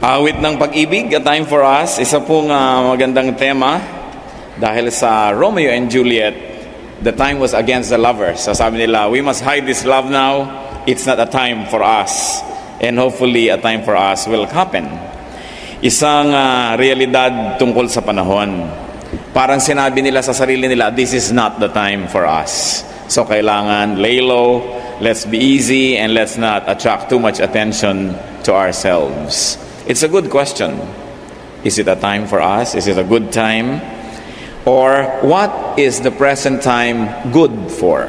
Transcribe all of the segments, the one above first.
Awit ng pag-ibig, A Time for Us, isa pong magandang tema dahil sa Romeo and Juliet, the time was against the lovers. So sabi nila, we must hide this love now, it's not a time for us. And hopefully, a time for us will happen. Isang realidad tungkol sa panahon. Parang sinabi nila sa sarili nila, this is not the time for us. So kailangan lay low, let's be easy, and let's not attract too much attention to ourselves. It's a good question. Is it a time for us? Is it a good time? Or what is the present time good for?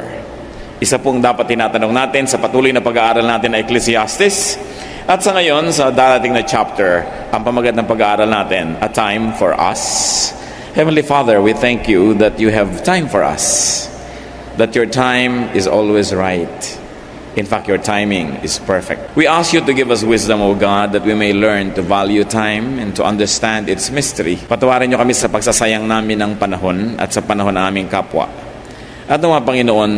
Isa pong dapat tinatanong natin sa patuloy na pag-aaral natin na Ecclesiastes. At sa ngayon, sa darating na chapter, ang pamagat ng pag-aaral natin, A Time for Us. Heavenly Father, we thank you that you have time for us. That your time is always right. In fact, your timing is perfect. We ask you to give us wisdom, O God, that we may learn to value time and to understand its mystery. Patawarin niyo kami sa pagsasayang namin ng panahon at sa panahon ng aming kapwa. At mga Panginoon,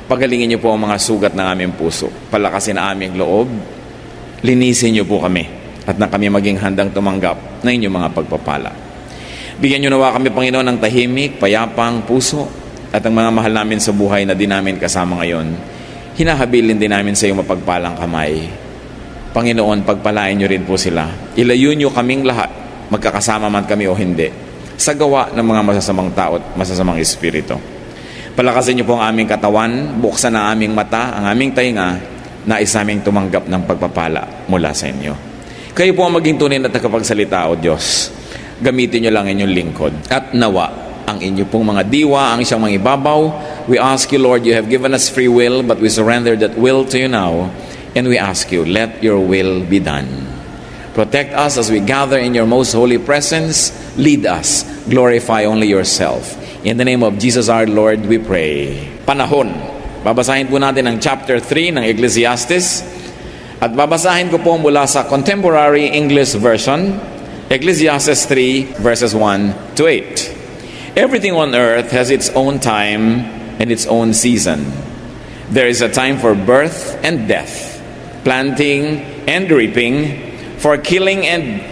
pagalingin niyo po ang mga sugat ng aming puso. Palakasin ang aming loob. Linisin niyo po kami at na kami maging handang tumanggap ng inyong mga pagpapala. Bigyan niyo nawa kami, Panginoon, ng tahimik, payapang puso at ang mga mahal namin sa buhay na di namin kasama ngayon. Hinahabilin din namin sa iyong mapagpalang kamay. Panginoon, pagpalain niyo rin po sila. Ilayo niyo kaming lahat, magkakasama man kami o hindi, sa gawa ng mga masasamang tao at masasamang espiritu. Palakasin niyo po ang aming katawan, buksan ang aming mata, ang aming tainga, nais naming tumanggap ng pagpapala mula sa inyo. Kayo po ang maging tunay na tagapagsalita, O Diyos. Gamitin niyo lang inyong lingkod. At nawa, ang inyo pong mga diwa, ang isang mga ibabaw. We ask you, Lord, you have given us free will, but we surrender that will to you now. And we ask you, let your will be done. Protect us as we gather in your most holy presence. Lead us. Glorify only yourself. In the name of Jesus our Lord, we pray. Panahon. Babasahin po natin ang chapter 3 ng Ecclesiastes. At babasahin ko po mula sa Contemporary English Version, Ecclesiastes 3, verses 1 to 8. Everything on earth has its own time and its own season. There is a time for birth and death, planting and reaping, for killing and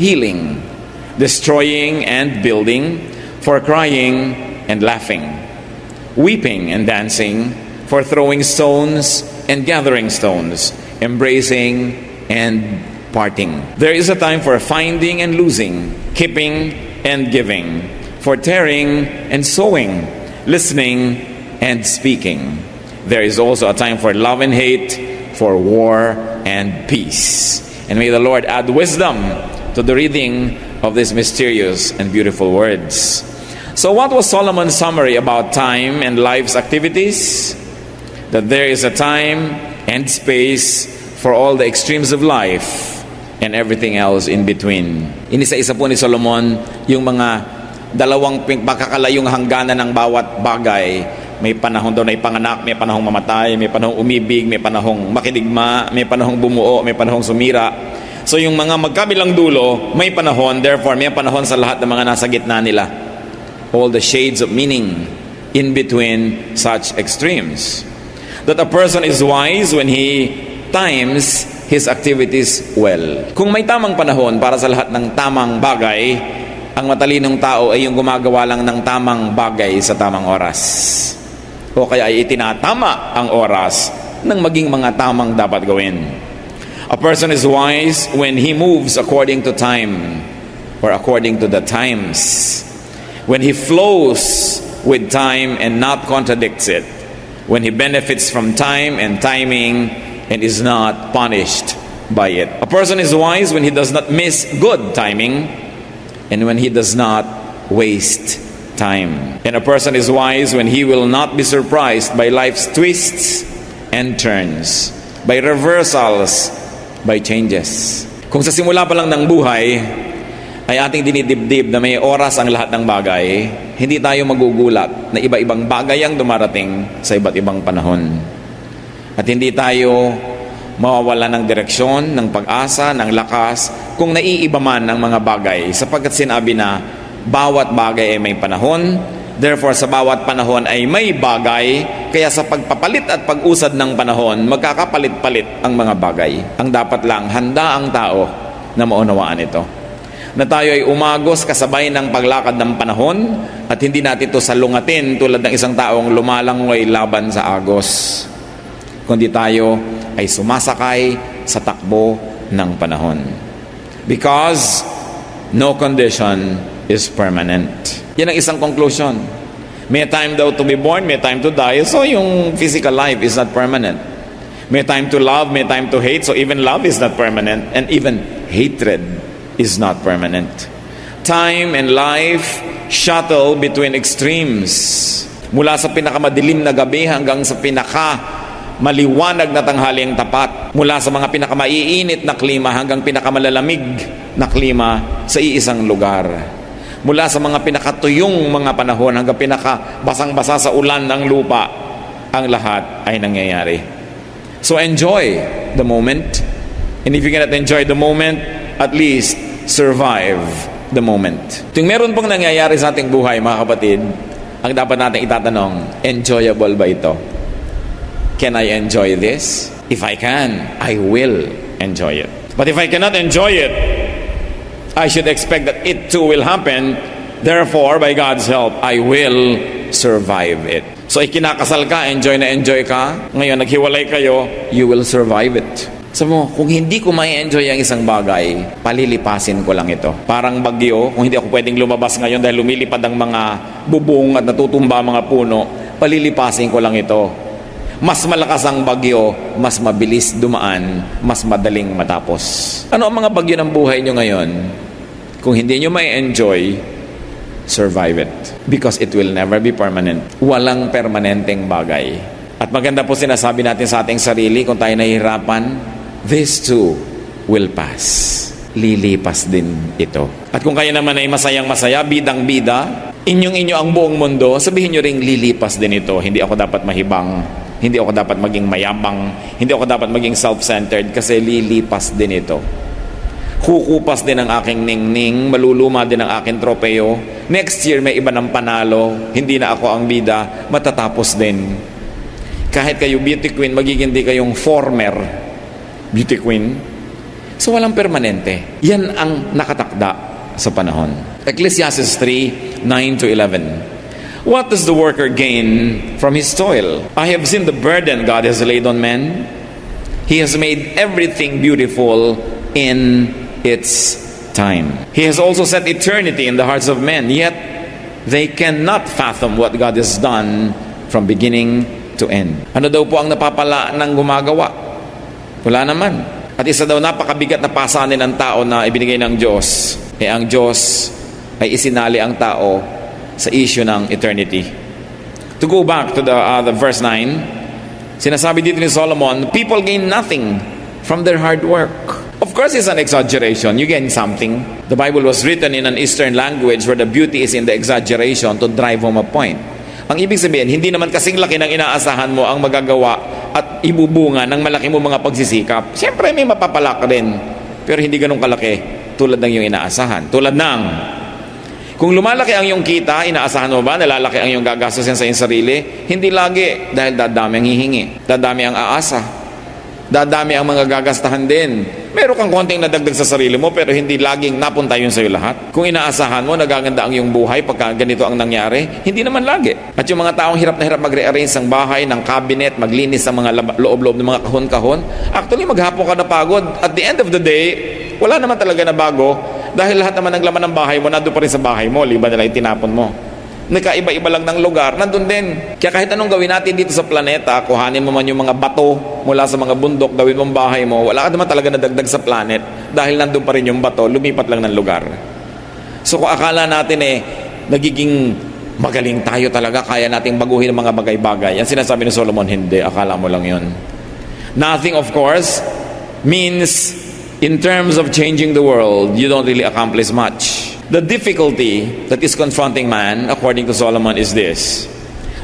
healing, destroying and building, for crying and laughing, weeping and dancing, for throwing stones and gathering stones, embracing and parting. There is a time for finding and losing, keeping and giving, for tearing and sowing, listening and speaking. There is also a time for love and hate, for war and peace. And may the Lord add wisdom to the reading of these mysterious and beautiful words. So what was Solomon's summary about time and life's activities? That there is a time and space for all the extremes of life and everything else in between. Inisa-isa po ni Solomon yung mga dalawang makakalayong hangganan ng bawat bagay. May panahon daw na ipanganak, may panahong mamatay, may panahong umibig, may panahong makidigma, may panahong bumuo, may panahong sumira. So yung mga magkabilang dulo, may panahon, therefore may panahon sa lahat ng mga nasa gitna nila. All the shades of meaning in between such extremes. That a person is wise when he times his activities well. Kung may tamang panahon para sa lahat ng tamang bagay, ang matalinong tao ay yung gumagawa lang ng tamang bagay sa tamang oras. O kaya ay itinatama ang oras ng maging mga tamang dapat gawin. A person is wise when he moves according to time or according to the times. When he flows with time and not contradicts it. When he benefits from time and timing and is not punished by it. A person is wise when he does not miss good timing and when he does not waste time. And a person is wise when he will not be surprised by life's twists and turns, by reversals, by changes. Kung sa simula pa lang ng buhay ay ating dinidibdib na may oras ang lahat ng bagay, hindi tayo magugulat na iba-ibang bagay ang dumarating sa iba't ibang panahon. At hindi tayo mawawala ng direksyon, ng pag-asa, ng lakas, kung naiiba man ang mga bagay, sapagkat sinabi na bawat bagay ay may panahon, therefore sa bawat panahon ay may bagay, kaya sa pagpapalit at pag-usad ng panahon, magkakapalit-palit ang mga bagay. Ang dapat lang, handa ang tao na maunawaan ito. Na tayo ay umagos kasabay ng paglakad ng panahon at hindi natin ito salungatin tulad ng isang taong lumalangoy laban sa agos. Kundi tayo ay sumasakay sa takbo ng panahon. Because no condition is permanent. Yan ang isang conclusion. May time daw to be born, may time to die. So yung physical life is not permanent. May time to love, may time to hate. So even love is not permanent. And even hatred is not permanent. Time and life shuttle between extremes. Mula sa pinakamadilim na gabi hanggang sa pinakamaliwanag na tanghaliang tapat. Mula sa mga pinakamaiinit na klima hanggang pinakamalalamig na klima sa iisang lugar. Mula sa mga pinakatuyong mga panahon hanggang pinakabasang-basa sa ulan ng lupa, ang lahat ay nangyayari. So enjoy the moment. And if you cannot enjoy the moment, at least survive the moment. Tuwing meron pong nangyayari sa ating buhay, mga kapatid, ang dapat natin itatanong, enjoyable ba ito? Can I enjoy this? If I can, I will enjoy it. But if I cannot enjoy it, I should expect that it too will happen. Therefore, by God's help, I will survive it. So, ikinakasal ka, enjoy na enjoy ka. Ngayon, naghiwalay kayo, you will survive it. Sabi mo, kung hindi ko mai-enjoy ang isang bagay, palilipasin ko lang ito. Parang bagyo, kung hindi ako pwedeng lumabas ngayon dahil lumilipad ang mga bubong at natutumba ang mga puno, palilipasin ko lang ito. Mas malakas ang bagyo, mas mabilis dumaan, mas madaling matapos. Ano ang mga bagyo ng buhay nyo ngayon? Kung hindi nyo mai-enjoy, survive it. Because it will never be permanent. Walang permanenteng bagay. At maganda po sinasabi natin sa ating sarili, kung tayo nahihirapan, this too will pass. Lilipas din ito. At kung kayo naman ay masayang-masaya, bidang-bida, inyong-inyo ang buong mundo, sabihin nyo ring lilipas din ito. Hindi ako dapat mahibang, hindi ako dapat maging mayabang, hindi ako dapat maging self-centered, kasi lilipas din ito. Kukupas din ang aking ningning, maluluma din ang aking tropeo. Next year may iba ng panalo, hindi na ako ang bida, matatapos din. Kahit kayo beauty queen, magiging di kayong former beauty queen. So walang permanente. Yan ang nakatakda sa panahon. Ecclesiastes 3:9-11. What does the worker gain from his toil? I have seen the burden God has laid on men. He has made everything beautiful in its time. He has also set eternity in the hearts of men, yet they cannot fathom what God has done from beginning to end. Ano daw po ang napapala ng gumagawa? Wala naman. At isa daw napakabigat na pasanin ng tao na ibinigay ng Diyos. Ang Diyos ay isinali ang tao sa issue ng eternity. To go back to the verse 9, sinasabi dito ni Solomon, people gain nothing from their hard work. Of course, it's an exaggeration. You gain something. The Bible was written in an Eastern language where the beauty is in the exaggeration to drive home a point. Ang ibig sabihin, hindi naman kasing laki ng inaasahan mo ang magagawa at ibubunga ng malaki mo mga pagsisikap. Siyempre, may mapapala ka rin. Pero hindi ganun kalaki tulad ng iyong inaasahan. Tulad ng, kung lumalaki ang iyong kita, inaasahan mo ba na lalaki ang iyong gagastusin sa iyong sarili? Hindi lagi, dahil dadami ang hihingi. Dadami ang aasa. Dadami ang mga gagastahan din. Meron kang konting nadagdag sa sarili mo, pero hindi laging napunta yun sa iyo lahat. Kung inaasahan mo, nagaganda ang iyong buhay pagka ganito ang nangyari, hindi naman lagi. At yung mga taong hirap na hirap mag-rearrange ng bahay, ng cabinet, maglinis ng mga loob-loob ng mga kahon-kahon, actually maghapon ka na pagod. At the end of the day, wala naman talaga na bago, dahil lahat naman ng laman ng bahay mo, nandun pa rin sa bahay mo, liban na lang itinapon mo. Nagkaiba-iba lang ng lugar, nandun din. Kaya kahit anong gawin natin dito sa planeta, kuhanin mo man yung mga bato mula sa mga bundok, gawin mong bahay mo, wala ka naman talaga nadagdag sa planet dahil nandun pa rin yung bato, lumipat lang ng lugar. So kung akala natin nagiging magaling tayo talaga, kaya nating baguhin ang mga bagay-bagay, yan sinasabi ni Solomon, hindi, akala mo lang yun. Nothing, of course, means in terms of changing the world, you don't really accomplish much. The difficulty that is confronting man, according to Solomon, is this: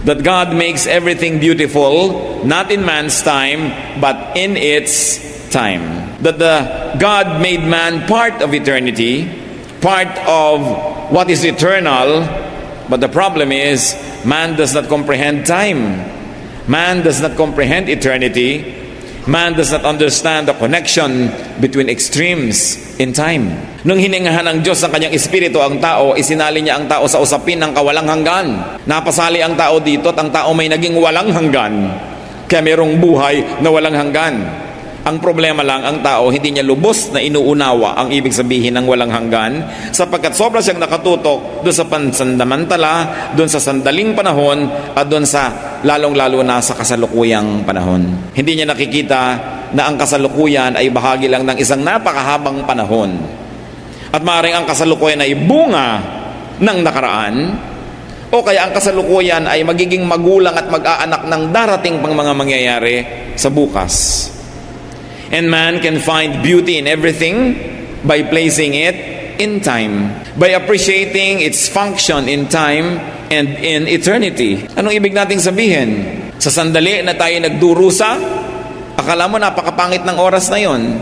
that God makes everything beautiful, not in man's time, but in its time. That God made man part of eternity, part of what is eternal, but the problem is, man does not comprehend time. Man does not comprehend eternity. Man does not understand the connection between extremes in time. Nung hiningahan ng Diyos ng kanyang espiritu ang tao, isinali niya ang tao sa usapin ng kawalang hanggan. Napasali ang tao dito at ang tao may naging walang hanggan. Kaya mayroong buhay na walang hanggan. Ang problema lang, ang tao hindi niya lubos na inuunawa ang ibig sabihin ng walang hanggan, sapagkat sobra siyang nakatutok doon sa pansandamantala, doon sa sandaling panahon, at doon sa lalong-lalo na sa kasalukuyang panahon. Hindi niya nakikita na ang kasalukuyan ay bahagi lang ng isang napakahabang panahon. At maaaring ang kasalukuyan ay bunga ng nakaraan, o kaya ang kasalukuyan ay magiging magulang at mag-aanak ng darating pang mga mangyayari sa bukas. And man can find beauty in everything by placing it in time, by appreciating its function in time and in eternity. Anong ibig nating sabihin? Sa sandali na tayo nagdurusa, akala mo napakapangit ng oras na yon.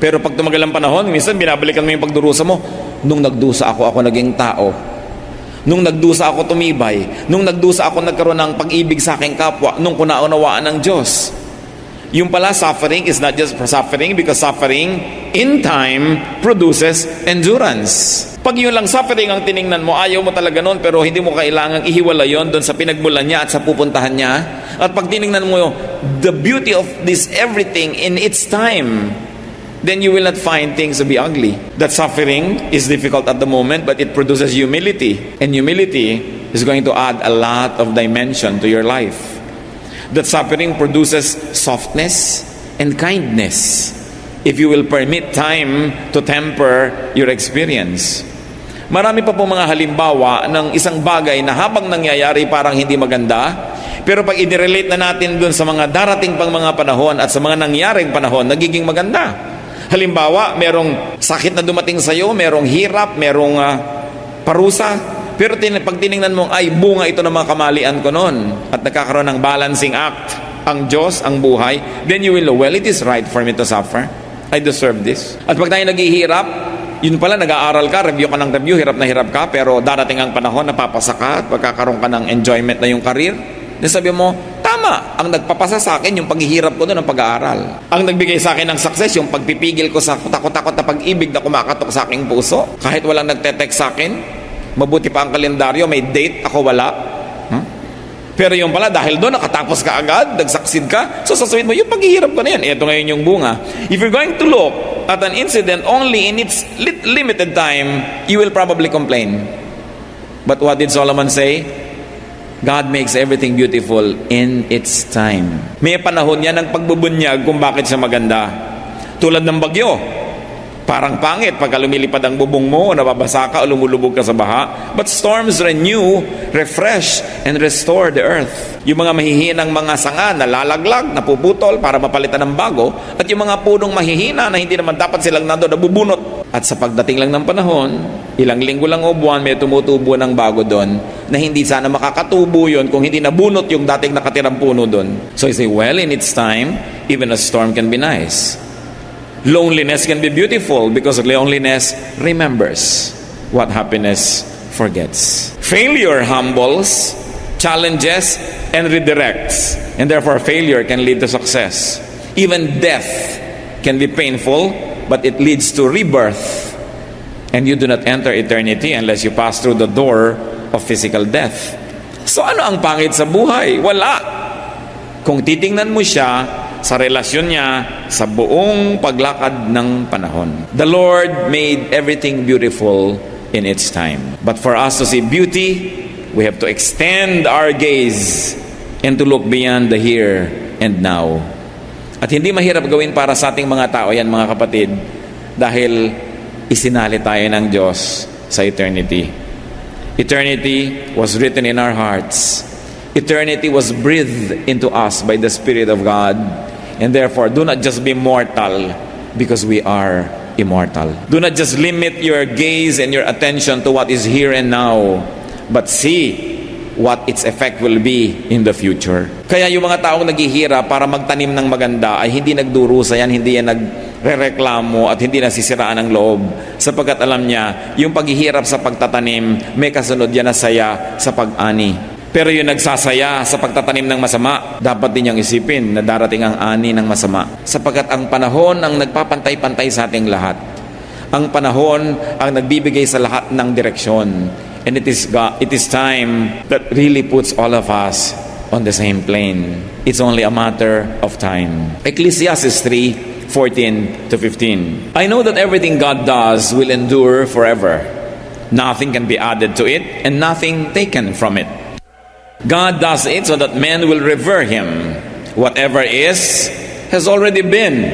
Pero pag tumagal ang panahon, minsan binabalikan mo yung pagdurusa mo. Nung nagdusa ako naging tao. Nung nagdusa ako tumibay. Nung nagdusa ako nagkaroon ng pag-ibig sa aking kapwa. Nung kunaunawaan ng Diyos. Yung pala, suffering is not just for suffering, because suffering in time produces endurance. Pag yun lang suffering ang tiningnan mo, ayaw mo talaga nun, pero hindi mo kailangang ihiwala yon doon sa pinagmulan niya at sa pupuntahan niya. At pag tiningnan mo the beauty of this everything in its time, then you will not find things to be ugly. That suffering is difficult at the moment, but it produces humility. And humility is going to add a lot of dimension to your life. That suffering produces softness and kindness if you will permit time to temper your experience. Marami pa po mga halimbawa ng isang bagay na habang nangyayari parang hindi maganda, pero pag i-relate na natin dun sa mga darating pang mga panahon at sa mga nangyaring panahon, nagiging maganda. Halimbawa, merong sakit na dumating sa iyo, merong hirap, merong parusa, pero pag tiningnan mo, ay bunga ito ng mga kamalian ko noon, at nagkakaroon ng balancing act ang Diyos, ang buhay, then you will know, well, it is right for me to suffer. I deserve this. At pag tayo naghihirap, yun pala, nag-aaral ka, review ka ng review, hirap na hirap ka, pero darating ang panahon, napapasa ka at pagkakaroon ka ng enjoyment na yung career. Then sabi mo, tama, ang nagpapasa sa akin yung paghihirap ko doon ng pag-aaral. Ang nagbigay sa akin ng success, yung pagpipigil ko sa takot-takot na pag-ibig na kumakatok sa aking puso, kahit walang nagte-text sa akin. Mabuti pa ang kalendaryo, may date, ako wala. Pero yung pala, dahil doon nakatapos ka agad, nag-succeed ka, so sasabihin mo, yung paghihirap ko na yan, ito ngayon yung bunga. If you're going to look at an incident only in its limited time, you will probably complain. But what did Solomon say? God makes everything beautiful in its time. May panahon yan ng pagbubunyag kung bakit siya maganda. Tulad ng bagyo. Parang pangit pagka lumilipad ang bubong mo, nababasa ka o lumulubog ka sa baha. But storms renew, refresh, and restore the earth. Yung mga mahihinang mga sanga na lalaglag, napuputol para mapalitan ng bago, at yung mga punong mahihina na hindi naman dapat silang nandoon, nabubunot. At sa pagdating lang ng panahon, ilang linggo lang o buwan, may tumutubo ng bago doon, na hindi sana makakatubo yun kung hindi nabunot yung dating nakatirang puno doon. So you say, well, in its time, even a storm can be nice. Loneliness can be beautiful because loneliness remembers what happiness forgets. Failure humbles, challenges, and redirects. And therefore, failure can lead to success. Even death can be painful, but it leads to rebirth. And you do not enter eternity unless you pass through the door of physical death. So ano ang pangit sa buhay? Wala. Kung titingnan mo siya sa relasyon niya sa buong paglakad ng panahon. The Lord made everything beautiful in its time. But for us to see beauty, we have to extend our gaze and to look beyond the here and now. At hindi mahirap gawin para sa ating mga tao yan, mga kapatid, dahil isinali tayo ng Diyos sa eternity. Eternity was written in our hearts. Eternity was breathed into us by the Spirit of God. And therefore, do not just be mortal because we are immortal. Do not just limit your gaze and your attention to what is here and now, but see what its effect will be in the future. Kaya yung mga taong naghihirap para magtanim ng maganda ay hindi nagdurusa yan, hindi yan nagrereklamo at hindi nasisiraan ang loob, sapagkat alam niya yung paghihirap sa pagtatanim may kasunod yan na saya sa pag-ani. Pero yung nagsasaya sa pagtatanim ng masama, dapat din niyang isipin na darating ang ani ng masama. Sapagkat ang panahon ang nagpapantay-pantay sa ating lahat. Ang panahon ang nagbibigay sa lahat ng direksyon. And it is time that really puts all of us on the same plane. It's only a matter of time. Ecclesiastes 3:14 to 15. I know that everything God does will endure forever. Nothing can be added to it and nothing taken from it. God does it so that men will revere Him. Whatever is, has already been.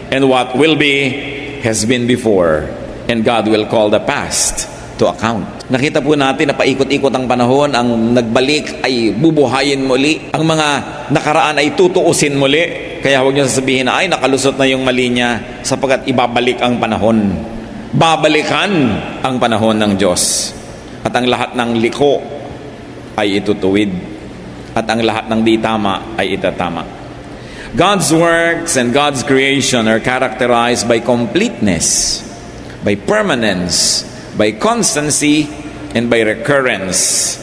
And what will be, has been before. And God will call the past to account. Nakita po natin na paikot-ikot ang panahon, ang nagbalik ay bubuhayin muli. Ang mga nakaraan ay tutuusin muli. Kaya huwag niyo sasabihin na, ay nakalusot na yung mali niya, sapagkat ibabalik ang panahon. Babalikan ang panahon ng Diyos. At ang lahat ng liko ay itutuwid. At ang lahat ng di tama ay itatama. God's works and God's creation are characterized by completeness, by permanence, by constancy, and by recurrence.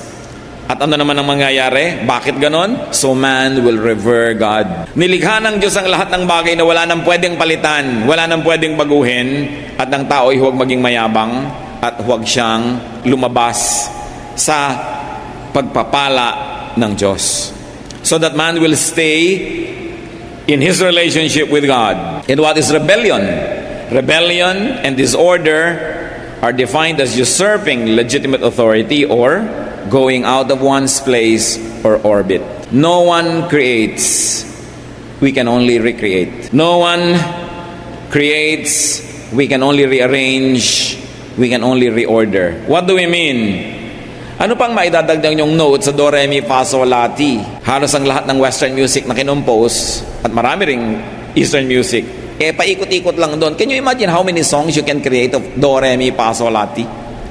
At ano naman ang mangyayari? Bakit ganon? So man will revere God. Nilikha ng Diyos ang lahat ng bagay na wala nang pwedeng palitan, wala nang pwedeng baguhin, at ang tao ay huwag maging mayabang at huwag siyang lumabas sa pagpapala ng Diyos. So that man will stay in his relationship with God. And what is rebellion? Rebellion and disorder are defined as usurping legitimate authority or going out of one's place or orbit. No one creates, we can only recreate. No one creates, we can only rearrange, we can only reorder. What do we mean? Ano pang maidadagdag yung note sa Do, Re, Mi, Fa, Sol, La, Ti? Halos ang lahat ng Western music na kinumpose at marami ring Eastern music, paikot-ikot lang doon. Can you imagine how many songs you can create of Do, Re, Mi, Fa, Sol, La, Ti?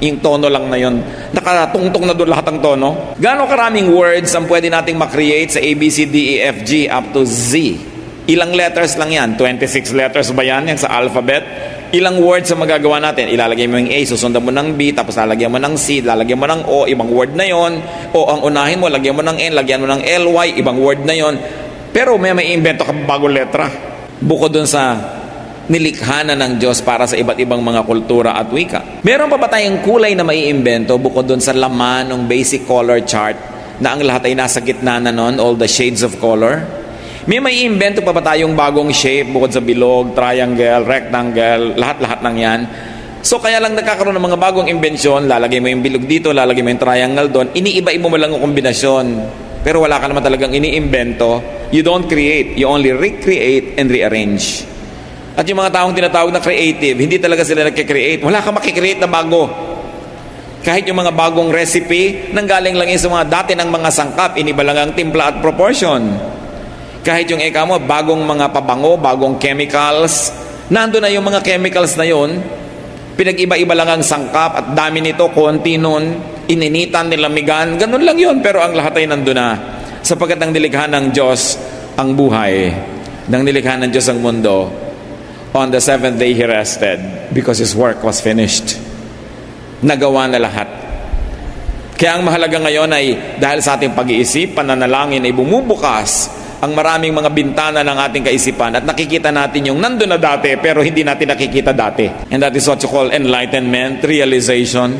Yung tono lang na yun. Nakatungtong na doon lahat ng tono. Gaano karaming words ang pwede nating makreate sa A, B, C, D, E, F, G up to Z? Ilang letters lang yan? 26 letters ba yan sa alphabet? Ilang words ang magagawa natin? Ilalagay mo yung A, susundan mo ng B, tapos lalagyan mo ng C, lalagyan mo ng O, ibang word na yon. O ang unahin mo, lagyan mo ng N, lagyan mo ng LY, ibang word na yon. Pero may invento ka bagong letra. Bukod dun sa nilikha na ng Diyos para sa iba't ibang mga kultura at wika. Meron pa ba tayong kulay na maiimbento bukod dun sa laman ng basic color chart na ang lahat ay nasa gitna na nun, all the shades of color? May invento pa ba tayong bagong shape bukod sa bilog, triangle, rectangle, lahat-lahat ng yan? So kaya lang nagkakaroon ng mga bagong imbensyon, lalagay mo yung bilog dito, lalagay mo yung triangle doon, iniiba-iba mo lang ang kombinasyon. Pero wala ka naman talagang iniimbento. You don't create, you only recreate and rearrange. At yung mga taong tinatawag na creative, hindi talaga sila nagkikreate. Wala kang makikreate na bago. Kahit yung mga bagong recipe, nanggaling lang yun sa mga dati ng mga sangkap, iniba lang ang timpla at proportion. Kahit yung eka mo, bagong mga pabango, bagong chemicals, nando na yung mga chemicals na yun, pinag-iba-iba lang ang sangkap at dami nito, konti nun, ininitan, nilamigan, ganun lang yun, pero ang lahat ay nando na. Sapagkat ang nilikha ng Diyos ang buhay, nang nilikha ng Diyos ang mundo, on the seventh day He rested because His work was finished. Nagawa na lahat. Kaya ang mahalaga ngayon ay dahil sa ating pag-iisip, pananalangin ay bumubukas ang maraming mga bintana ng ating kaisipan at nakikita natin yung nandun na dati pero hindi natin nakikita dati. And that is what you call enlightenment, realization.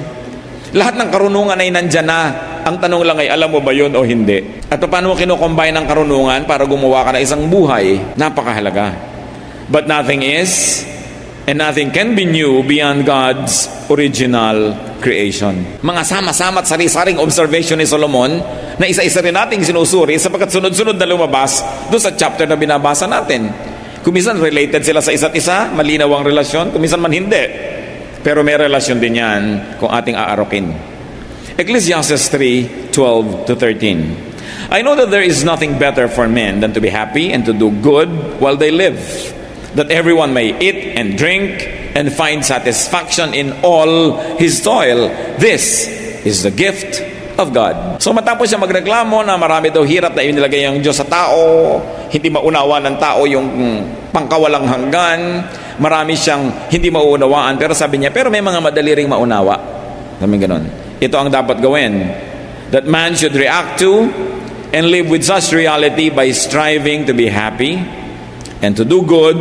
Lahat ng karunungan ay nandyan na. Ang tanong lang ay, alam mo ba yun o hindi? At paano mo kinukombine ng karunungan para gumawa ka ng isang buhay? Napakahalaga. But nothing is and nothing can be new beyond God's original creation. Mga sama-sama at sari-saring observation ni Solomon na isa-isa rin nating sinusuri sapagkat sunod-sunod na lumabas doon sa chapter na binabasa natin. Kuminsan related sila sa isa't isa, malinaw ang relasyon, kuminsan man hindi. Pero may relasyon din yan kung ating aarokin. Ecclesiastes 3:12 to 13. I know that there is nothing better for men than to be happy and to do good while they live, that everyone may eat and drink and find satisfaction in all his toil. This is the gift of God. So matapos siya magreklamo na marami daw hirap na inilagay ang Diyos sa tao, hindi maunawa ng tao yung pangkawalang hanggan, marami siyang hindi mauunawaan, pero sabi niya, pero may mga madali ring maunawa. Sabi ganon. Ito ang dapat gawin. that man should react to and live with such reality by striving to be happy and to do good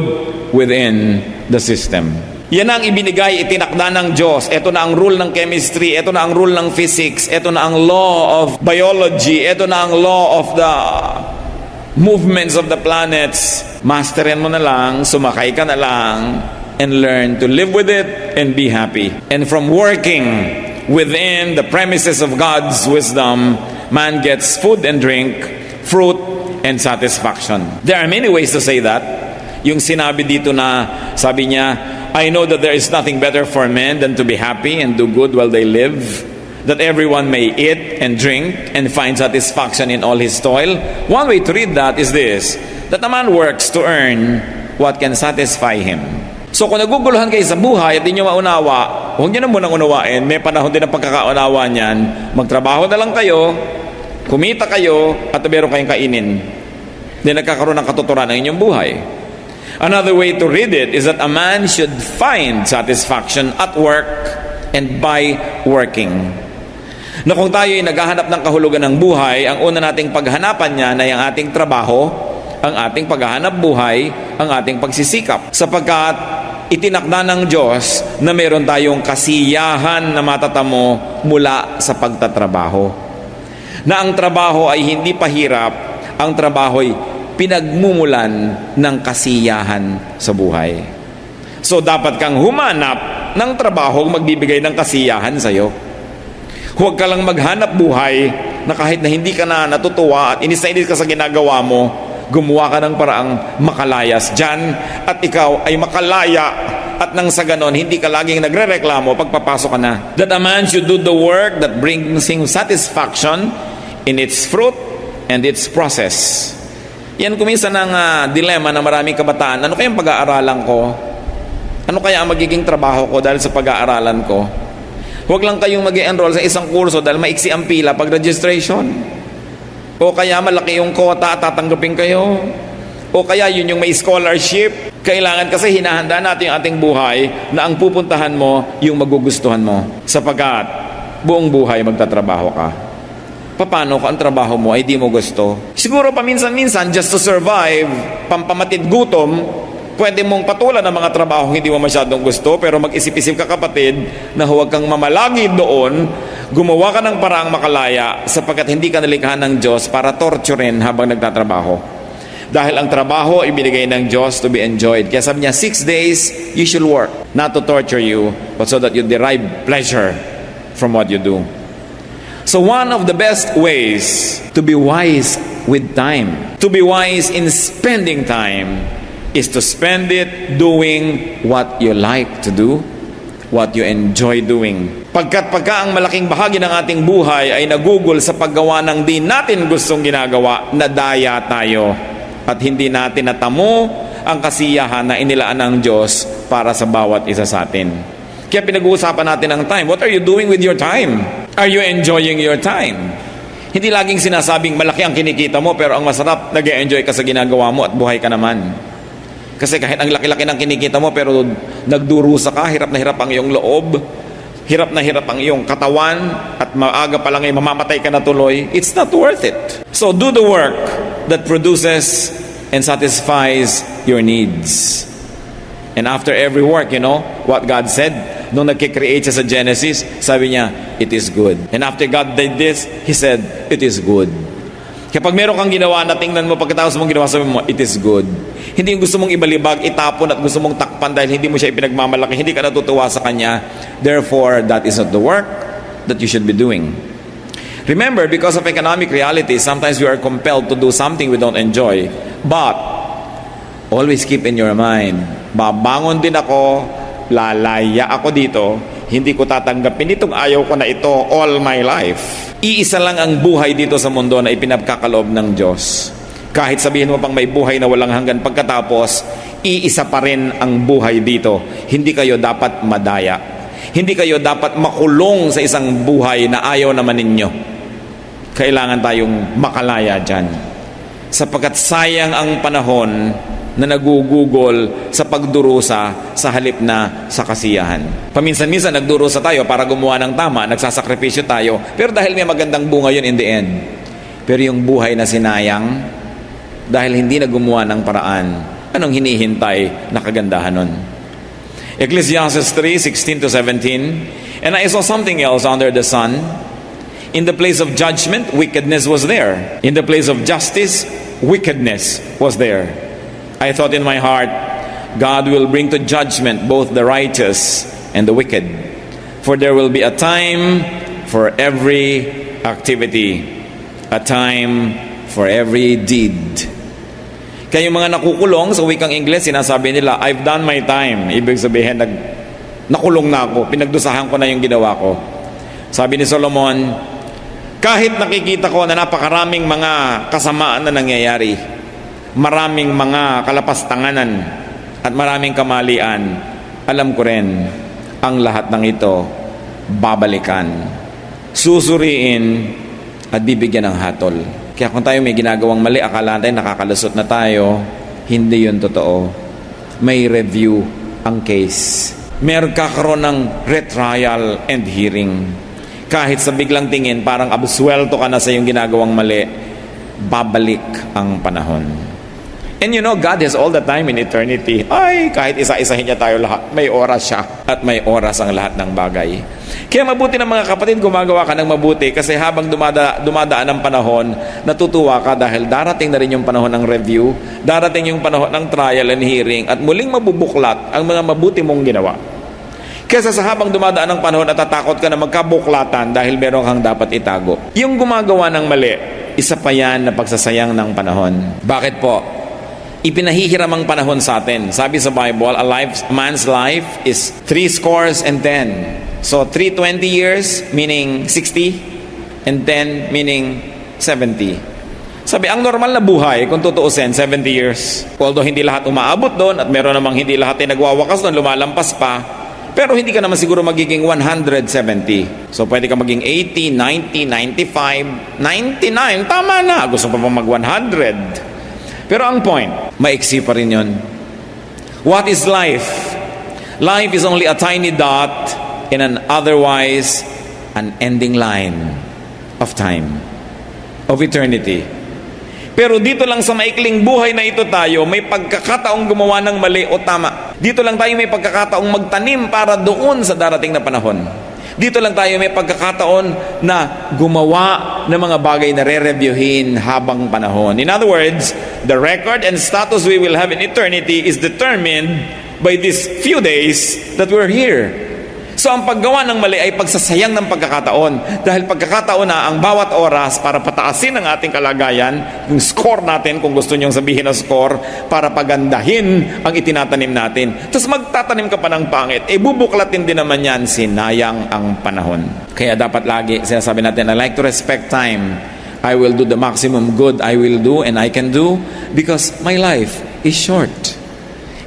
within the system. Yan ang ibinigay, itinakda ng Diyos. Ito na ang rule ng chemistry, ito na ang rule ng physics, ito na ang law of biology, ito na ang law of the movements of the planets. Masterin mo na lang, sumakay ka na lang, and learn to live with it and be happy. And from working within the premises of God's wisdom, man gets food and drink, fruit and satisfaction. There are many ways to say that. Yung sinabi dito na, sabi niya, I know that there is nothing better for men than to be happy and do good while they live, that everyone may eat and drink and find satisfaction in all his toil. One way to read that is this, that a man works to earn what can satisfy him. So kung naguguluhan kayo sa buhay at di nyo maunawa, huwag nyo na munang unawain, may panahon din ang pagkakaunawa niyan, magtrabaho na lang kayo, kumita kayo, at meron kayong kainin. Then nagkakaroon ng katuturan ng inyong buhay. Another way to read it is that a man should find satisfaction at work and by working. Na kung tayo ay naghahanap ng kahulugan ng buhay, ang una nating paghanapan niyan ay ang ating trabaho, ang ating paghahanap buhay, ang ating pagsisikap. Sapagkat itinakda ng Diyos na meron tayong kasiyahan na matatamo mula sa pagtatrabaho. Na ang trabaho ay hindi pahirap, ang trabaho ay pinagmumulan ng kasiyahan sa buhay. So dapat kang humanap ng trabaho magbibigay ng kasiyahan sa iyo. Huwag ka lang maghanap buhay na kahit na hindi ka na natutuwa at inis na inis ka sa ginagawa mo, gumawa ka ng paraang makalayas dyan at ikaw ay makalaya at nang sa ganon, hindi ka laging nagre-reklamo pagpapasok ka na. That a man should do the work that brings him satisfaction in its fruit and its process. Yan kuminsan ang dilema ng maraming kabataan. Ano kayang pag-aaralan ko? Ano kaya ang magiging trabaho ko dahil sa pag-aaralan ko? Huwag lang kayong mag-enroll sa isang kurso dahil maiksi ang pila pag registration. O kaya malaki yung quota at tatanggapin kayo. O kaya yun yung may scholarship. Kailangan kasi hinahanda natin yung ating buhay na ang pupuntahan mo yung magugustuhan mo. Sapagkat buong buhay magtatrabaho ka. Paano kung ang trabaho mo ay di mo gusto? Siguro paminsan-minsan, just to survive, pampamatid gutom, pwede mong patulan ng mga trabaho hindi mo masyadong gusto, pero mag-isip-isip ka kapatid na huwag kang mamalagi doon, gumawa ka ng paraang makalaya sapagkat hindi ka nalikhan ng Diyos para torturin habang nagtatrabaho. Dahil ang trabaho ay binigay ng Diyos to be enjoyed. Kaya sabi niya, 6 days you should work, not to torture you, but so that you derive pleasure from what you do. So one of the best ways to be wise with time, to be wise in spending time, is to spend it doing what you like to do, what you enjoy doing. Pagka ang malaking bahagi ng ating buhay ay nagugol sa paggawa ng di natin gustong ginagawa, nadaya tayo at hindi natin natamo ang kasiyahan na inilaan ng Diyos para sa bawat isa sa atin. Kaya pinag-uusapan natin ang time. What are you doing with your time? Are you enjoying your time? Hindi laging sinasabing malaki ang kinikita mo pero ang masarap, nag-e-enjoy ka sa ginagawa mo at buhay ka naman. Kasi kahit ang laki-laki ng kinikita mo pero nagdurusa ka, hirap na hirap ang iyong loob, hirap na hirap ang iyong katawan at maaga pa lang ay mamamatay ka na tuloy, it's not worth it. So do the work that produces and satisfies your needs. And after every work, you know what God said? Nung nagkikreate siya sa Genesis, sabi niya, it is good. And after God did this, He said, it is good. Kapag meron kang ginawa na tingnan mo, pagkatapos mong ginawa, sabi mo, it is good. Hindi yung gusto mong ibalibag, itapon at gusto mong takpan dahil hindi mo siya ipinagmamalaki, hindi ka natutuwa sa Kanya. Therefore, that is not the work that you should be doing. Remember, because of economic reality, sometimes we are compelled to do something we don't enjoy. But, always keep in your mind, babangon din ako, lalaya ako dito, hindi ko tatanggapin itong ayaw ko na ito all my life. Iisa lang ang buhay dito sa mundo na ipinagkakaloob ng Diyos. Kahit sabihin mo pang may buhay na walang hanggan pagkatapos, iisa pa rin ang buhay dito. Hindi kayo dapat madaya. Hindi kayo dapat makulong sa isang buhay na ayaw naman ninyo. Kailangan tayong makalaya dyan. Sapagkat sayang ang panahon na nagugugol sa pagdurusa sa halip na sa kasiyahan. Paminsan-minsan nagdurusa tayo para gumawa ng tama, nagsasakripisyo tayo, pero dahil may magandang bunga yun in the end. Pero yung buhay na sinayang, dahil hindi na gumawa ng paraan, anong hinihintay na kagandahan nun? Ecclesiastes 3:16-17, and I saw something else under the sun. In the place of judgment, wickedness was there. In the place of justice, wickedness was there. I thought in my heart, God will bring to judgment both the righteous and the wicked. For there will be a time for every activity, a time for every deed. Kaya yung mga nakukulong sa wikang Ingles, sinasabi nila, I've done my time. Ibig sabihin, nakulong na ako, pinagdusahan ko na yung ginawa ko. Sabi ni Solomon, kahit nakikita ko na napakaraming mga kasamaan na nangyayari, maraming mga kalapastanganan at maraming kamalian, alam ko rin ang lahat ng ito babalikan, susuriin at bibigyan ng hatol. Kaya kung tayo may ginagawang mali, akala natin nakakalusot na tayo, hindi yun totoo. May review ang case. Meron kakaroon ng retrial and hearing. Kahit sa biglang tingin, parang absuelto ka na sa iyong ginagawang mali, babalik ang panahon. And you know, God has all the time in eternity. Ay, kahit isa-isahin niya tayo lahat, may oras siya at may oras ang lahat ng bagay. Kaya mabuti ng mga kapatid, gumagawa ka ng mabuti kasi habang dumadaan ang panahon, natutuwa ka dahil darating na rin yung panahon ng review, darating yung panahon ng trial and hearing, at muling mabubuklat ang mga mabuti mong ginawa. Kesa sa habang dumadaan ang panahon, natatakot ka na magkabuklatan dahil meron kang dapat itago. Yung gumagawa ng mali, isa pa yan na pagsasayang ng panahon. Bakit po? Ipinahihiram ang panahon sa atin. Sabi sa Bible, man's life is 70 So 320 years meaning 60 and 10 meaning 70. Sabi, ang normal na buhay, kung tutuusin, 70 years. Although hindi lahat umaabot doon at meron namang hindi lahat ay nagwawakas doon, lumalampas pa. Pero hindi ka naman siguro magiging 170. So pwede ka maging 80, 90, 95, 99. Tama na. Gusto pa mag 100. Pero ang point, maiksi pa rin yun. What is life? Life is only a tiny dot in an otherwise unending line of time, of eternity. Pero dito lang sa maikling buhay na ito tayo, may pagkakataong gumawa ng mali o tama. Dito lang tayo may pagkakataong magtanim para doon sa darating na panahon. Dito lang tayo may pagkakataon na gumawa ng mga bagay na re-reviewin habang panahon. In other words, the record and status we will have in eternity is determined by these few days that we're here. So ang paggawa ng mali ay pagsasayang ng pagkakataon. Dahil pagkakataon na ang bawat oras para pataasin ang ating kalagayan, yung score natin, kung gusto nyong sabihin na score, para pagandahin ang itinatanim natin. Tapos magtatanim ka pa ng pangit, bubuklatin din naman yan, sinayang ang panahon. Kaya dapat lagi sinasabi natin, I like to respect time. I will do the maximum good I will do and I can do because my life is short.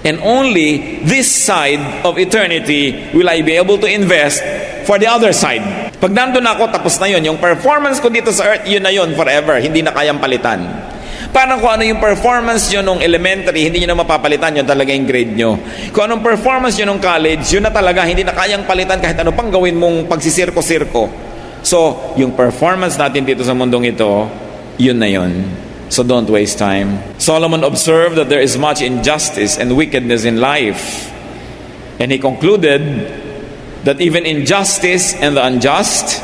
And only this side of eternity will I be able to invest for the other side. Pag nandun ako, tapos na yun. Yung performance ko dito sa earth, yun na yun forever. Hindi na kayang palitan. Parang kung ano yung performance nyo nung elementary, hindi nyo na mapapalitan, yun talaga yung grade nyo. Kung anong performance nyo nung college, yun na talaga, hindi na kayang palitan kahit ano pang gawin mong pagsisirko-sirko. So, yung performance natin dito sa mundong ito, yun na yun. So don't waste time. Solomon observed that there is much injustice and wickedness in life. And he concluded that even injustice and the unjust,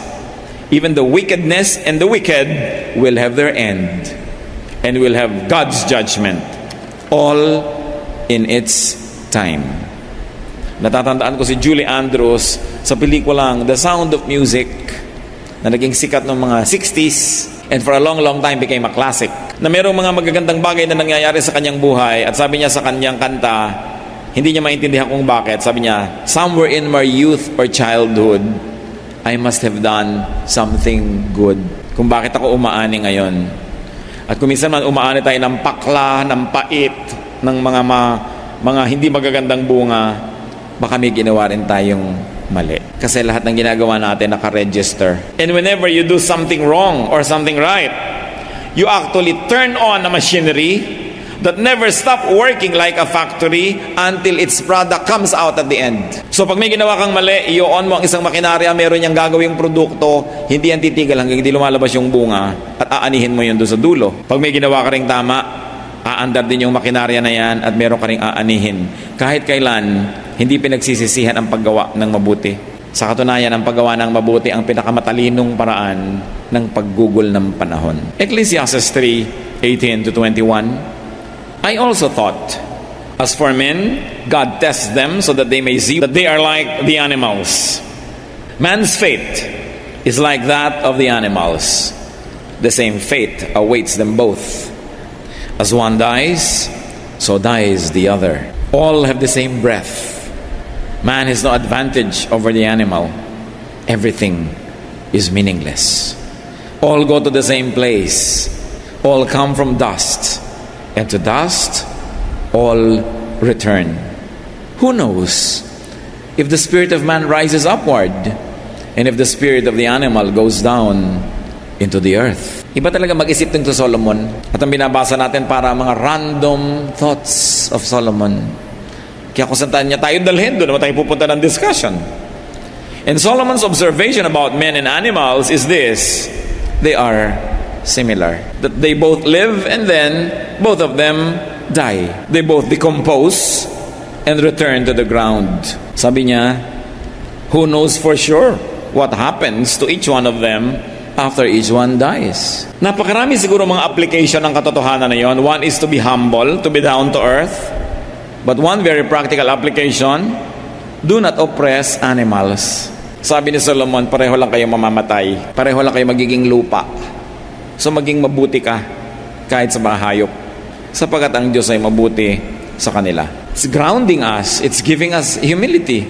even the wickedness and the wicked will have their end. And will have God's judgment. All in its time. Natatandaan ko si Julie Andrews sa pelikulang The Sound of Music na naging sikat noong mga 60s. And for a long, long time became a classic. Na mayroong mga magagandang bagay na nangyayari sa kanyang buhay. At sabi niya sa kanyang kanta, hindi niya maintindihan kung bakit. Sabi niya, somewhere in my youth or childhood, I must have done something good. Kung bakit ako umaani ngayon. At kung minsan man umaani tayo ng pakla, ng pait, ng mga hindi magagandang bunga, baka may ginawa rin tayong mali. Kasi lahat ng ginagawa natin naka-register. And whenever you do something wrong or something right, you actually turn on a machinery that never stop working like a factory until its product comes out at the end. So pag may ginawa kang mali, i-on mo ang isang makinarya, meron niyang gagawing produkto, hindi yan titigil hanggang hindi lumalabas yung bunga at aanihin mo yun doon sa dulo. Pag may ginawa ka ring tama, aandar din yung makinarya na yan at meron ka ring aanihin. Kahit kailan, hindi pinagsisisihan ang paggawa ng mabuti. Sa katunayan, ang paggawa ng mabuti ang pinakamatalinong paraan ng paggugol ng panahon. Ecclesiastes 3:18-21. I also thought, as for men, God tests them so that they may see that they are like the animals. Man's fate is like that of the animals. The same fate awaits them both. As one dies, so dies the other. All have the same breath. Man has no advantage over the animal. Everything is meaningless. All go to the same place. All come from dust. And to dust, all return. Who knows if the spirit of man rises upward and if the spirit of the animal goes down into the earth? Iba talaga mag-isip ng to Solomon. At ang binabasa natin para mga random thoughts of Solomon. Kaya kung saan niya tayo dalhin, doon naman tayo pupunta ng discussion. And Solomon's observation about men and animals is this: they are similar. That they both live and then both of them die. They both decompose and return to the ground. Sabi niya, who knows for sure what happens to each one of them after each one dies? Napakarami siguro mga application ng katotohanan na yon. One is to be humble, to be down to earth. But one very practical application, do not oppress animals. Sabi ni Solomon, pareho lang kayo mamamatay. Pareho lang kayo magiging lupa. So maging mabuti ka kahit sa mga hayop, sapagkat ang Diyos ay mabuti sa kanila. It's grounding us. It's giving us humility.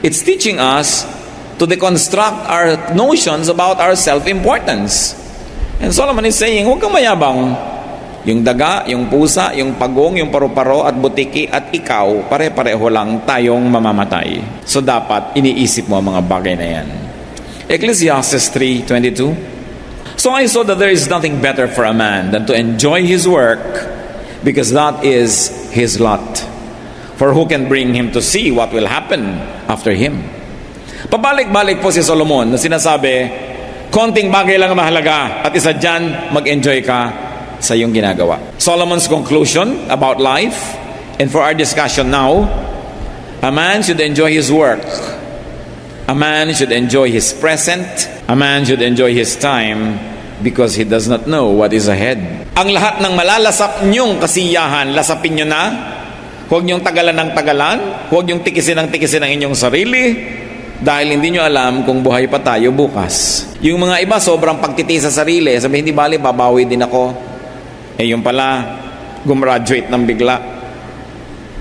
It's teaching us to deconstruct our notions about our self-importance. And Solomon is saying, huwag kang mayabang. Yung daga, yung pusa, yung pagong, yung paru-paro at butiki at ikaw, pare-pareho lang tayong mamamatay. So dapat iniisip mo ang mga bagay na yan. Ecclesiastes 3:22. So I saw that there is nothing better for a man than to enjoy his work, because that is his lot. For who can bring him to see what will happen after him? Pabalik-balik po si Solomon na sinasabi, konting bagay lang ang mahalaga at isa dyan, mag-enjoy ka sa iyong ginagawa. Solomon's conclusion about life, and for our discussion now, a man should enjoy his work. A man should enjoy his present. A man should enjoy his time because he does not know what is ahead. Ang lahat ng malalasap niyong kasiyahan, lasapin niyo na. Huwag niyong tagalan ng tagalan. Huwag niyong tikisin ang inyong sarili dahil hindi niyo alam kung buhay pa tayo bukas. Yung mga iba sobrang pagtiti sa sarili. Sabi, hindi bali, babawi din ako. Yung pala, gumraduate ng bigla.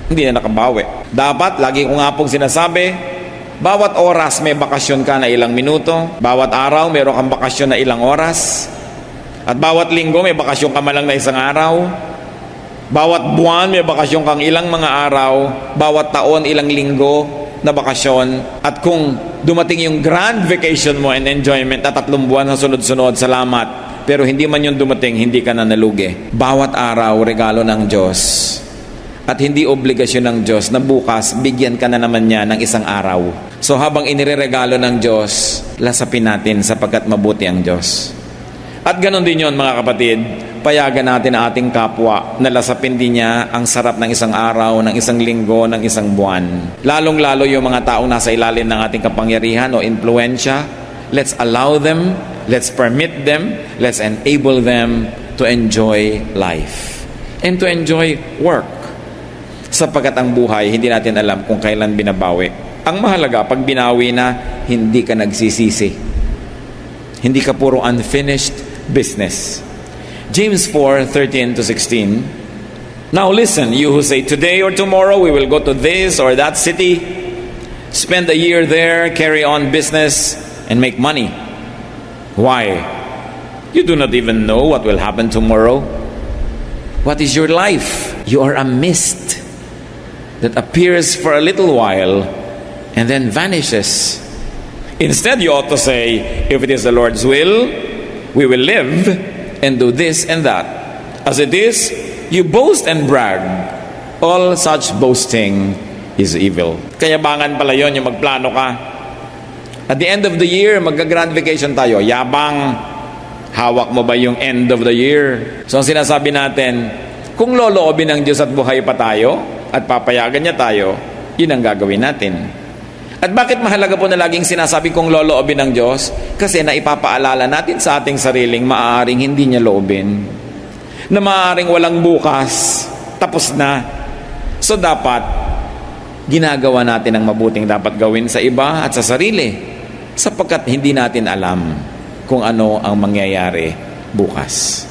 Hindi na nakabawi. Dapat, lagi ko nga pong sinasabi, bawat oras may bakasyon ka na ilang minuto. Bawat araw meron kang bakasyon na ilang oras. At bawat linggo may bakasyon ka malang na isang araw. Bawat buwan may bakasyon kang ilang mga araw. Bawat taon ilang linggo na bakasyon. At kung dumating yung grand vacation mo and enjoyment na 3 buwan na sunod-sunod, salamat. Pero hindi man yung dumating, hindi ka na nalugi. Bawat araw regalo ng Diyos. At hindi obligasyon ng Diyos na bukas bigyan ka na naman niya ng isang araw. So habang inireregalo ng Diyos, lasapin natin sapagkat mabuti ang Diyos. At ganon din yon mga kapatid, payagan natin ang ating kapwa na lasapin din niya ang sarap ng isang araw, ng isang linggo, ng isang buwan. Lalong-lalo yung mga taong nasa ilalim ng ating kapangyarihan o impluensya, let's allow them, let's permit them, let's enable them to enjoy life and to enjoy work. Sapagkat ang buhay, hindi natin alam kung kailan binabawi. Ang mahalaga, pag binawi na, hindi ka nagsisisi. Hindi ka puro unfinished business. James 4:13-16. Now listen, you who say, today or tomorrow we will go to this or that city, spend a year there, carry on business, and make money. Why? You do not even know what will happen tomorrow. What is your life? You are a mist that appears for a little while and then vanishes. Instead, you ought to say, if it is the Lord's will, we will live and do this and that. As it is, you boast and brag. All such boasting is evil. Kayabangan pala yon, yung magplano ka. At the end of the year, magka-grand vacation tayo. Yabang, hawak mo ba yung end of the year? So ang sinasabi natin, kung loloobin ng Diyos at buhay pa tayo, at papayagan niya tayo, yun ang gagawin natin. At bakit mahalaga po na laging sinasabi kong loloobin ng Diyos? Kasi naipapaalala natin sa ating sariling maaaring hindi niya loobin. Na maaaring walang bukas, tapos na. So dapat, ginagawa natin ang mabuting dapat gawin sa iba at sa sarili. Sapagkat hindi natin alam kung ano ang mangyayari bukas.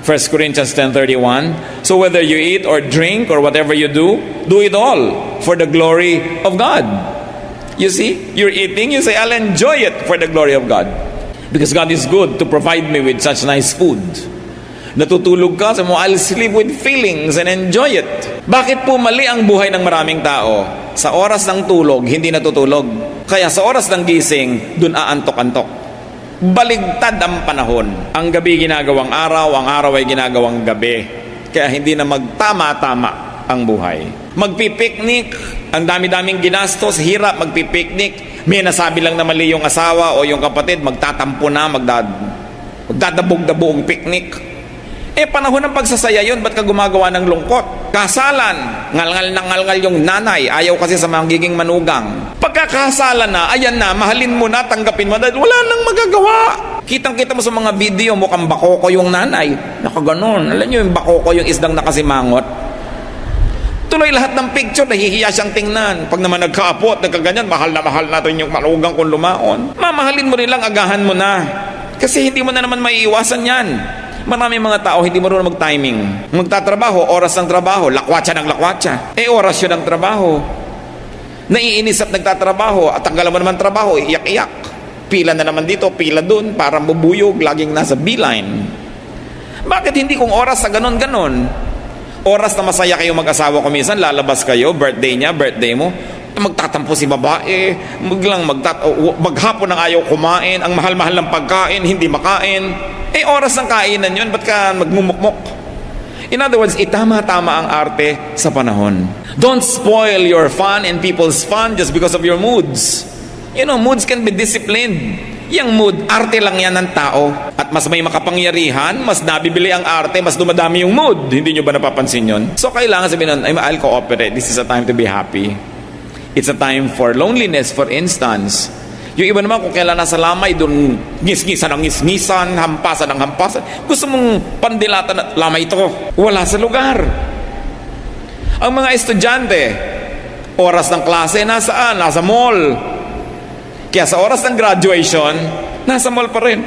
1 Corinthians 10:31, so whether you eat or drink or whatever you do, do it all for the glory of God. You see, you're eating, you say, I'll enjoy it for the glory of God. Because God is good to provide me with such nice food. Natutulog ka, sabi mo, I'll sleep with feelings and enjoy it. Bakit po mali ang buhay ng maraming tao? Sa oras ng tulog, hindi natutulog. Kaya sa oras ng gising, dun aantok-antok. Baligtad ang panahon. Ang gabi ginagawang araw, ang araw ay ginagawang gabi. Kaya hindi na magtama-tama ang buhay. Magpipiknik, ang dami-daming ginastos, hirap magpipiknik. May nasabi lang na mali yung asawa o yung kapatid, magtatampo na, magdadabog-dabog piknik. Panahon ng pagsasaya yun, ba't ka gumagawa ng lungkot? Kasalan, ngalngal na ngalngal yung nanay, ayaw kasi sa magiging manugang. Pagkakasalan na, ayan na, mahalin mo na, tanggapin mo, dahil wala nang magagawa. Kitang-kita mo sa mga video, mukhang bakoko yung nanay. Nakaganon, alam nyo yung bakoko yung isdang nakasimangot? Tuloy lahat ng picture, nahihiya siyang tingnan. Pag naman nagkaapot, nagkaganyan, mahal natin yung malugang kung lumaon. Mamahalin mo rin lang, agahan mo na. Kasi hindi mo na naman maiiwasan yan. Maraming mga tao hindi marunong mag-timing. Magtatrabaho, oras ng trabaho, lakwatsa ng lakwatsa. Oras yun ng trabaho. Naiinis at nagtatrabaho, at tanggalan mo naman trabaho, iyak-iyak. Pila na naman dito, pila dun, para mabuyog, laging nasa beeline. Bakit hindi kung oras sa ganon-ganon? Oras na masaya kayo mag-asawa ko minsan, lalabas kayo, birthday niya, birthday mo, magtatampo si babae, maghapon ng ayaw kumain, ang mahal-mahal ng pagkain, hindi makain. Oras ng kainan yun, ba't ka magmumukmok? In other words, itama-tama ang arte sa panahon. Don't spoil your fun and people's fun just because of your moods. You know, moods can be disciplined. Yang mood, arte lang yan ng tao. At mas may makapangyarihan, mas nabibili ang arte, mas dumadami yung mood. Hindi nyo ba napapansin yun? So kailangan sabihin nun, I'll cooperate. This is a time to be happy. It's a time for loneliness, for instance. Yung iba naman kung kailan nasa lamay, doon ngisngisan ng ngisngisan, hampasan ng hampasan. Gusto mong pandilatan at lamay ito. Wala sa lugar. Ang mga estudyante, oras ng klase, nasaan? Nasa mall. Kaya sa oras ng graduation, nasa mall pa rin.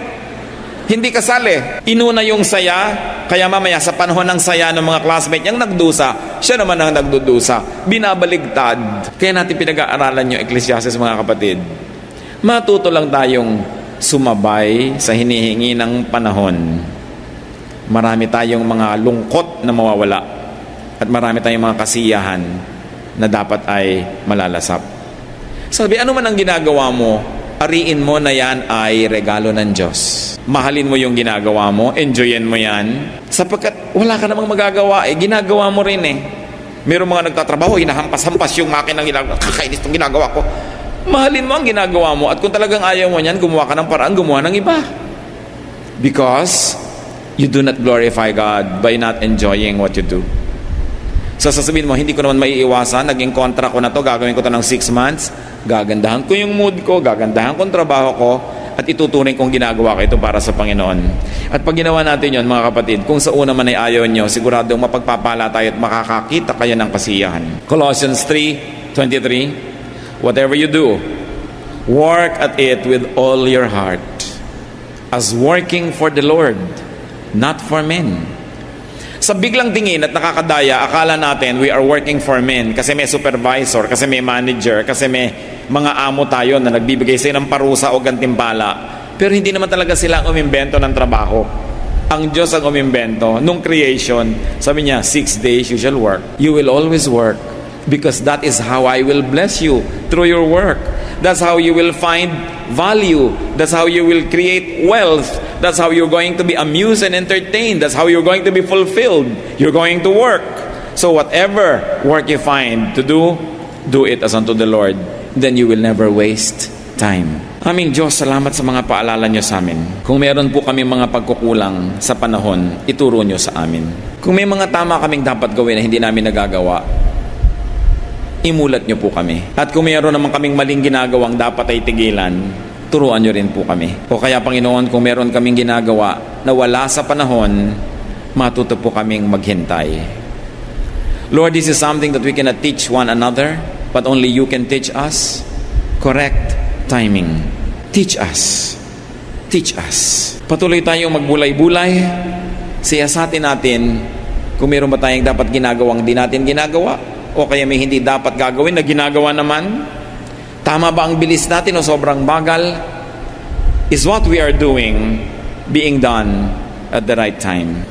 Hindi kasali. Inuna yung saya, kaya mamaya sa panahon ng saya ng mga classmate niyang nagdusa, siya naman ang nagdudusa. Binabaligtad. Kaya natin pinag-aaralan yung Ecclesiastes, mga kapatid. Matuto lang tayong sumabay sa hinihingi ng panahon. Marami tayong mga lungkot na mawawala at marami tayong mga kasiyahan na dapat ay malalasap. Sabi, ano man ang ginagawa mo, ariin mo na yan ay regalo ng Diyos. Mahalin mo yung ginagawa mo, enjoyin mo yan, sapagkat wala ka namang magagawa, ginagawa mo rin eh. Mayroong mga nagtatrabaho, hinahampas-hampas yung makinang ginagawa, kakainis itong ginagawa ko. Mahalin mo ang ginagawa mo, at kung talagang ayaw mo niyan, gumawa ka ng paraan, gumawa ng iba. Because you do not glorify God by not enjoying what you do. So sasabihin mo, hindi ko naman maiiwasan, naging kontra ko na to, gagawin ko to ng 6 months, gagandahan ko yung mood ko, gagandahan ko yung trabaho ko, at ituturing kong ginagawa ko ito para sa Panginoon. At pag ginawa natin yon, mga kapatid, kung sa una man ay ayaw nyo, siguradong mapagpapala tayo at makakakita kayo ng kasiyahan. Colossians 3:23, whatever you do, work at it with all your heart, as working for the Lord, not for men. Sa biglang tingin at nakakadaya, akala natin we are working for men kasi may supervisor, kasi may manager, kasi may mga amo tayo na nagbibigay sa'yo ng parusa o gantimpala. Pero hindi naman talaga sila ang umimbento ng trabaho. Ang Diyos ang umimbento. Nung creation, sabi niya, 6 days you shall work. You will always work because that is how I will bless you through your work. That's how you will find value. That's how you will create wealth. That's how you're going to be amused and entertained. That's how you're going to be fulfilled. You're going to work. So whatever work you find to do it as unto the Lord. Then you will never waste time. Aming Diyos, salamat sa mga paalala nyo sa amin. Kung meron po kami mga pagkukulang sa panahon, ituro nyo sa amin. Kung may mga tama kaming dapat gawin na hindi namin nagagawa, imulat nyo po kami. At kung mayroon naman kaming maling ginagawang dapat ay tigilan, turuan nyo rin po kami. O kaya Panginoon, kung meron kaming ginagawa na wala sa panahon, matuto po kaming maghintay. Lord, this is something that we cannot teach one another, but only you can teach us. Correct timing. Teach us. Teach us. Patuloy tayong magbulay-bulay. Siyasatin natin kung meron ba tayong dapat ginagawang di natin ginagawa, o kaya may hindi dapat gagawin na ginagawa naman. Tama ba ang bilis natin o sobrang bagal? Is what we are doing being done at the right time?